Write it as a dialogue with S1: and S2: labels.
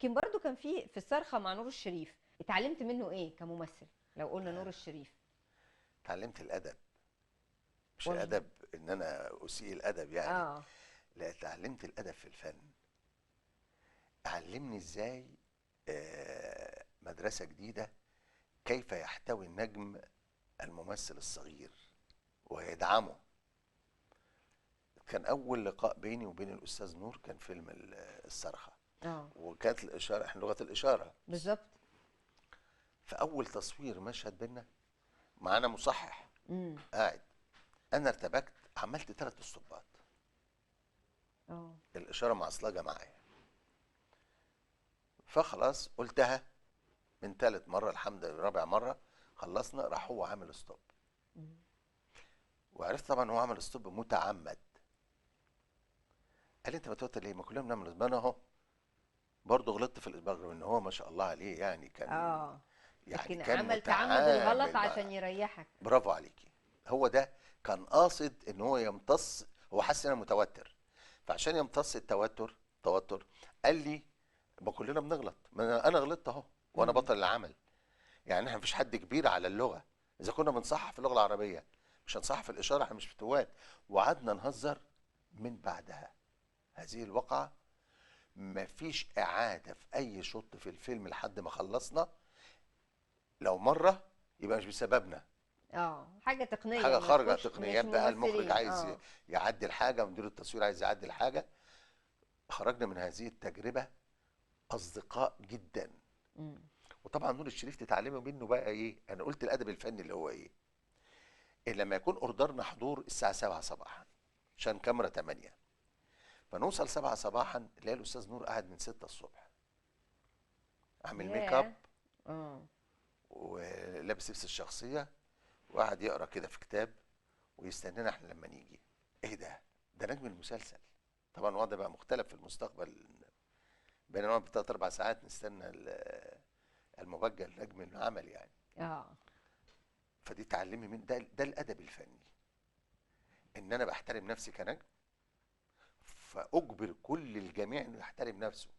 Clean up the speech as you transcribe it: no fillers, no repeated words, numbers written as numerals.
S1: يمكن برضو كان في الصرخه مع نور الشريف، اتعلمت منه ايه كممثل لو قلنا نور الشريف؟
S2: اتعلمت الادب، مش
S1: والله.
S2: ادب ان انا اسيء الادب يعني.
S1: اه.
S2: لا، اتعلمت الادب في الفن. علمني ازاي مدرسة جديدة، كيف يحتوي النجم الممثل الصغير ويدعمه. كان اول لقاء بيني وبين الاستاذ نور كان فيلم الصرخة،
S1: اه
S2: وكانت الاشارة، احنا لغة الاشارة.
S1: بالظبط.
S2: فاول تصوير مشهد بينا معانا مصحح
S1: امم.
S2: قاعد، انا ارتبكت، عملت 3 اسطوبات،
S1: اه.
S2: الاشاره معصلجه معايا. فخلاص قلتها من 3 مرة، الحمد لله رابع مرة خلصنا، راح هو عامل ستوب.
S1: مم.
S2: وعرفت طبعا هو عمل ستوب متعمد. قال لي انت متوتر ليه؟ ما كلنا بنعمل ستوب. انا اهو برضه غلطت في الاسباغ، رغم ان هو ما شاء الله عليه يعني كان،
S1: اه
S2: يعني
S1: لكن
S2: كان
S1: تعمد الغلط
S2: متعامل
S1: عشان
S2: مع.
S1: يريحك.
S2: برافو عليكي. هو ده كان قاصد ان هو يمتص، هو حس ان انا متوتر، فعشان يمتص توتر، قال لي ما كلنا بنغلط، ما انا غلطت اهو وانا
S1: امم.
S2: بطل العمل. يعني احنا مفيش حد كبير على اللغه، اذا كنا بنصحح في اللغه العربيه مش هنصحح في الاشاره، احنا مش فتوات. وقعدنا نهزر. من بعدها هذه الواقعه مفيش اعاده في اي شوط في الفيلم لحد ما خلصنا. لو مره يبقى مش بسببنا،
S1: اه حاجه تقنيه،
S2: حاجه
S1: ما
S2: خارجه
S1: تخش
S2: تقنيات
S1: مش
S2: بقى، المخرج
S1: ممثلين.
S2: عايز
S1: اه.
S2: يعدل حاجه، مدير التصوير عايز يعدل حاجه. خرجنا من هذه التجربه اصدقاء جدا.
S1: امم.
S2: وطبعا نور الشريف تتعلموا منه بقى ايه، انا قلت الادب الفني اللي هو ايه. إيه لما يكون اوردرنا حضور الساعه 7 صباحا عشان كاميرا 8، فنوصل 7 صباحا نلاقي الاستاذ نور قاعد من 6 الصبح عامل ميك اب
S1: ياه. اه.
S2: ولابس لبس الشخصيه، وقاعد يقرا كده في كتاب ويستنانا احنا لما نيجي. ايه ده؟ ده نجم المسلسل. طبعا الوضع بقى مختلف في المستقبل، بينما نقعد بتلات اربع ساعات نستنى المبجل نجم العمل يعني.
S1: اه.
S2: فدي تعلمي من ده الادب الفني، ان انا بحترم نفسي كنجم، فاجبر كل الجميع انه يحترم نفسه.